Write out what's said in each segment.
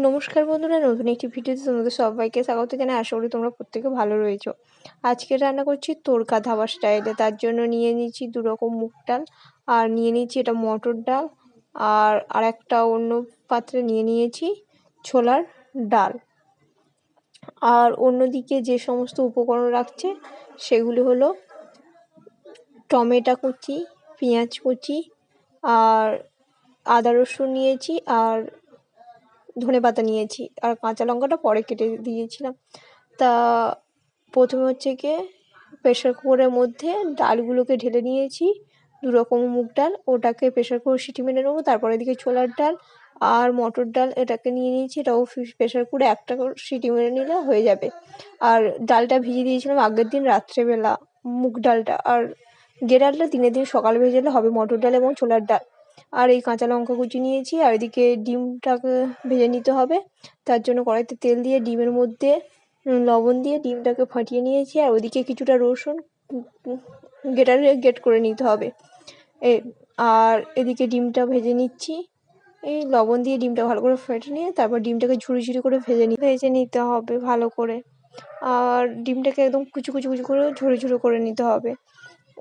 নমস্কার বন্ধুরা, নতুন একটি ভিডিওতে তোমাদের সবাইকে স্বাগত জানাই। আশা করি তোমরা প্রত্যেকে ভালো রয়েছো। আজকে রান্না করছি তড়কা ধাবা স্টাইলে। তার জন্য নিয়ে নিয়েছি 2 রকম মুগ ডাল, আর নিয়ে নিয়েছি এটা মটর ডাল, আর আরেকটা অন্য পাত্রে নিয়ে নিয়েছি ছোলার ডাল। আর অন্যদিকে যে সমস্ত উপকরণ রাখছে সেগুলি হলো টমেটো কুচি, পেঁয়াজ কুচি, আর আদা রসুন নিয়েছি, আর ধনেপাতা নিয়েছি, আর কাঁচা লঙ্কাটা পরে কেটে দিয়েছিলাম। তা প্রথমে হচ্ছে গিয়ে প্রেসার কুকারের মধ্যে ডালগুলোকে ঢেলে নিয়েছি, 2 রকম মুগ ডাল, ওটাকে প্রেসার কুকারে সিটি মেরে নেবো। তারপরে এদিকে ছোলার ডাল আর মটর ডাল এটাকে নিয়ে নিয়েছি, এটাও প্রেসার কুকারে একটা করে সিটি মেরে নিলে হয়ে যাবে। আর ডালটা ভিজিয়ে দিয়েছিলাম আগের দিন রাত্রেবেলা, মুগ ডালটা। আর যে ডালটা দিনের দিন সকালে ভেজালে হবে, মটর ডাল এবং ছোলার ডাল। আর এই কাঁচা লঙ্কা কুচি নিয়েছি, আর এদিকে ডিমটাকে ভেজে নিতে হবে। তার জন্য কড়াইতে তেল দিয়ে ডিমের মধ্যে লবণ দিয়ে ডিমটাকে ফাটিয়ে নিয়েছি, আর ওদিকে কিছুটা রসুন গ্রেটারে গ্রেট করে নিতে হবে। আর এদিকে ডিমটা ভেজে নিচ্ছি, এই লবণ দিয়ে ডিমটা ভালো করে ফেটে নিয়ে তারপর ডিমটাকে ঝুড়ি ঝুড়ি করে ভেজে নিতে হবে ভালো করে। আর ডিমটাকে একদম কুচু কুচু কুচু করে ঝুড়ো ঝুড়ো করে নিতে হবে।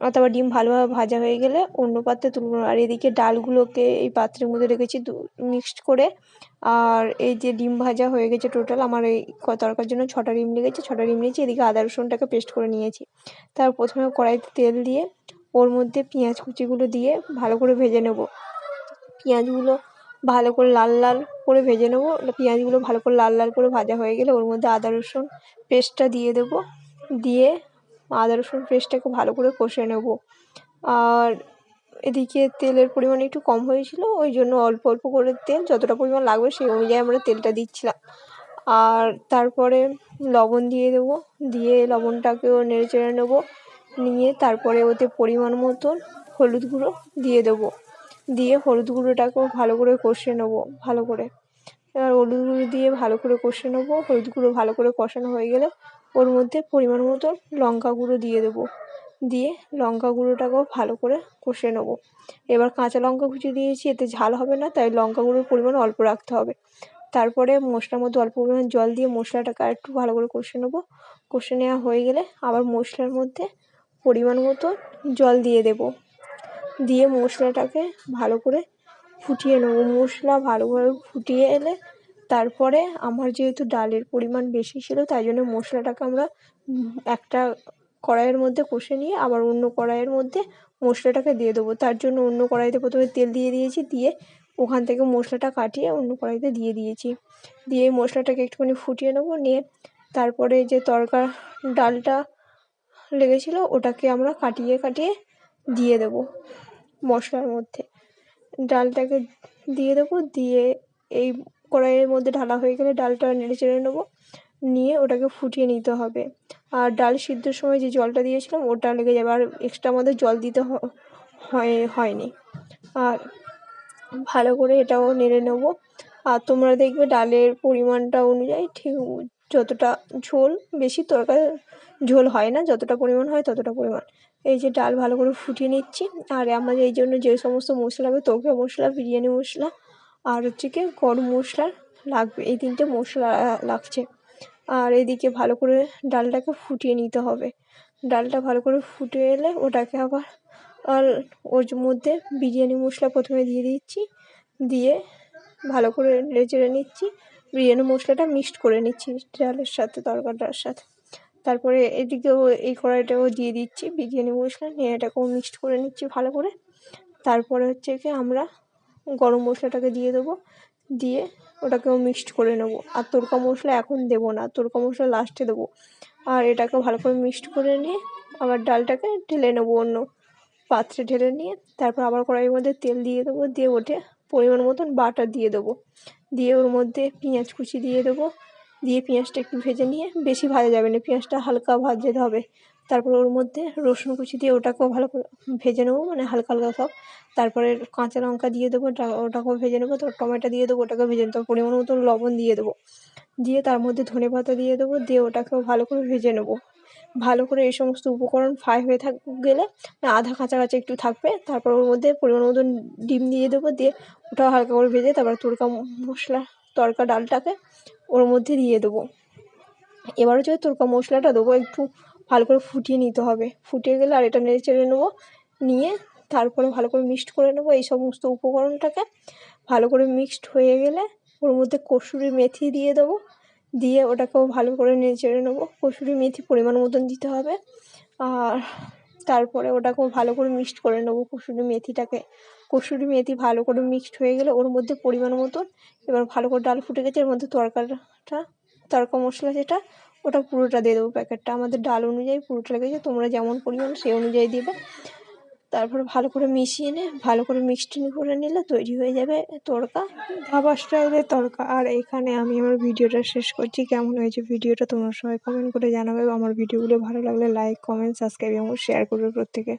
আর তারপর ডিম ভালোভাবে ভাজা হয়ে গেলে অন্য পাত্রে তুলব। আর এদিকে ডালগুলোকে এই পাত্রের মধ্যে রেখেছি মিক্সড করে। আর এই যে ডিম ভাজা হয়ে গেছে টোটাল আমার এই তরকার জন্য 6টা ডিম লেগেছে, 6টা ডিম নিয়েছি। এদিকে আদা রসুনটাকে পেস্ট করে নিয়েছি। তারপর প্রথমে কড়াইতে তেল দিয়ে ওর মধ্যে পেঁয়াজ কুচিগুলো দিয়ে ভালো করে ভেজে নেব। পেঁয়াজগুলো ভালো করে লাল লাল করে ভেজে নেব। পেঁয়াজগুলো ভালো করে লাল লাল করে ভাজা হয়ে গেলে ওর মধ্যে আদা রসুন পেস্টটা দিয়ে দেবো। দিয়ে আদা রসুন পেস্টটাকে ভালো করে কষে নেব। আর এদিকে তেলের পরিমাণ একটু কম হয়েছিল, ওই জন্য অল্প অল্প করে তেল যতটা পরিমাণ লাগবে সেই অনুযায়ী আমরা তেলটা দিচ্ছিলাম। আর তারপরে লবণ দিয়ে দেবো, দিয়ে লবণটাকেও নেড়ে চেড়ে নেবো। নিয়ে তারপরে ওতে পরিমাণ মতন হলুদ গুঁড়ো দিয়ে দেবো। দিয়ে হলুদ গুঁড়োটাকেও ভালো করে কষে নেবো ভালো করে। এবার হলুদ গুঁড়ো দিয়ে ভালো করে কষে নেবো। হলুদ গুঁড়ো ভালো করে কষানো হয়ে গেলে ওর মধ্যে পরিমাণ মতো লঙ্কা গুঁড়ো দিয়ে দেবো। দিয়ে লঙ্কা গুঁড়োটাকেও ভালো করে কষে নেবো। এবার কাঁচা লঙ্কা কুচি দিয়েছি, এতে ঝাল হবে না, তাই লঙ্কা গুঁড়োর পরিমাণ অল্প রাখতে হবে। তারপরে মশলার মধ্যে অল্প পরিমাণ জল দিয়ে মশলাটাকে আরেকটু ভালো করে কষে নেবো। কষে নেওয়া হয়ে গেলে আবার মশলার মধ্যে পরিমাণ মতো জল দিয়ে দেবো। দিয়ে মশলাটাকে ভালো করে ফুটিয়ে নেবো। মশলা ভালোভাবে ফুটিয়ে এলে তারপরে আমার যেহেতু ডালের পরিমাণ বেশি ছিল তাই জন্য মশলাটাকে আমরা একটা কড়াইয়ের মধ্যে কষে নিয়ে আবার অন্য কড়াইয়ের মধ্যে মশলাটাকে দিয়ে দেবো। তার জন্য অন্য কড়াইতে প্রথমে তেল দিয়ে দিয়েছি, দিয়ে ওখান থেকে মশলাটা কাটিয়ে অন্য কড়াইতে দিয়ে দিয়েছি। দিয়ে মশলাটাকে একটুখানি ফুটিয়ে নেবো। নিয়ে তারপরে যে ডালটা লেগেছিলো ওটাকে আমরা কাটিয়ে কাটিয়ে দিয়ে দেবো মশলার মধ্যে। ডালটাকে দিয়ে দেবো, দিয়ে এই কড়াইয়ের মধ্যে ঢালা হয়ে গেলে ডালটা নেড়ে চেড়ে নেবো। নিয়ে ওটাকে ফুটিয়ে নিতে হবে। আর ডাল সিদ্ধর সময় যে জলটা দিয়েছিলাম ওটা লেগে যাবে, আর এক্সট্রা আমাদের জল দিতে হয়নি। আর ভালো করে এটাও নেড়ে নেবো। আর তোমরা দেখবে ডালের পরিমাণটা অনুযায়ী ঠিক যতটা ঝোল, বেশি তরকারি ঝোল হয় না, যতটা পরিমাণ হয় ততটা পরিমাণ। এই যে ডাল ভালো করে ফুটিয়ে নিচ্ছি। আর আমাদের এই জন্য যে সমস্ত মশলা লাগবে, তড়কা মশলা, বিরিয়ানি মশলা, আর হচ্ছে কি গরম মশলা লাগবে, এই 3টে মশলা লাগছে। আর এদিকে ভালো করে ডালটাকে ফুটিয়ে নিতে হবে। ডালটা ভালো করে ফুটে এলে ওটাকে আবার ওর মধ্যে বিরিয়ানি মশলা প্রথমে দিয়ে দিচ্ছি। দিয়ে ভালো করে নেড়ে চেড়ে নিচ্ছি। বিরিয়ানি মশলাটা মিক্সড করে নিচ্ছি ডালের সাথে, তরকাটার সাথে। তারপরে এদিকেও এই কড়াইটাও দিয়ে দিচ্ছি বিরিয়ানি মশলা, নিয়ে এটাকেও মিক্সড করে নিচ্ছি ভালো করে। তারপরে হচ্ছে কি আমরা গরম মশলাটাকে দিয়ে দেবো, দিয়ে ওটাকেও মিক্সড করে নেবো। আর তড়কা মশলা এখন দেবো না, তড়কা মশলা লাস্টে দেবো। আর এটাকে ভালো করে মিক্সড করে নিয়ে আবার ডালটাকে ঢেলে নেবো, অন্য পাত্রে ঢেলে নিয়ে তারপর আবার কড়াইয়ের মধ্যে তেল দিয়ে দেবো। দিয়ে ওঠে পরিমাণ মতন বাটার দিয়ে দেবো। দিয়ে ওর মধ্যে পেঁয়াজ কুচি দিয়ে দেবো। দিয়ে পেঁয়াজটা একটু ভেজে নিয়ে, বেশি ভাজা যাবে না, পেঁয়াজটা হালকা ভাজতে হবে। তারপর ওর মধ্যে রসুন কুচি দিয়ে ওটাকেও ভালো করে ভেজে নেবো, মানে হালকা হালকা সব। তারপরে কাঁচা লঙ্কা দিয়ে দেবো, ওটাকেও ভেজে নেবো। তারপর টমেটো দিয়ে দেবো, ওটাকেও ভেজে নিতে হবে। পরিমাণ মতন লবণ দিয়ে দেবো। দিয়ে তার মধ্যে ধনেপাতা দিয়ে দেবো। দিয়ে ওটাকেও ভালো করে ভেজে নেবো। ভালো করে এই সমস্ত উপকরণ ফ্রাই হয়ে গেলে আধা কাঁচা কাঁচা একটু থাকবে, তারপর ওর মধ্যে পরিমাণ মতন ডিম দিয়ে দেবো। দিয়ে ওটাও হালকা করে ভেজে তারপর তড়কা ডালটাকে ওর মধ্যে দিয়ে দেবো। এবার হচ্ছে তড়কা মশলাটা দেবো, একটু ভালো করে ফুটিয়ে নিতে হবে। ফুটিয়ে গেলে আর এটা নেড়ে চেড়ে নেবো, নিয়ে তারপরে ভালো করে মিক্সড করে নেবো এই সমস্ত উপকরণটাকে। ভালো করে মিক্সড হয়ে গেলে ওর মধ্যে কসুরি মেথি দিয়ে দেবো, দিয়ে ওটাকেও ভালো করে নেড়ে চেড়ে নেবো। কসুরি মেথি পরিমাণ মতন দিতে হবে। আর তারপরে ওটাকেও ভালো করে মিক্সড করে নেবো কসুরি মেথি ভালো করে মিক্সড হয়ে গেলে ওর মধ্যে পরিমাণ মতন, এবার ভালো করে ডাল ফুটে গেছে, এর মধ্যে তড়কা মশলা যেটা ওটা পুরোটা দিয়ে দেবো প্যাকেটটা। আমাদের ডাল অনুযায়ী পুরোটা লেগেছে, তোমরা যেমন পরিমাণ সেই অনুযায়ী দেবে। তারপরে ভালো করে মিশিয়ে ভালো করে মিক্সড করে নিলে তৈরি হয়ে যাবে তড়কা, ধাবা স্টাইলের তড়কা। আর এখানে আমি আমার ভিডিওটা শেষ করছি। কেমন হয়েছে ভিডিওটা তোমরা সবাই কমেন্ট করে জানাবে। আমার ভিডিওগুলো ভালো লাগলে লাইক, কমেন্ট, সাবস্ক্রাইব এবং শেয়ার করবে প্রত্যেকে।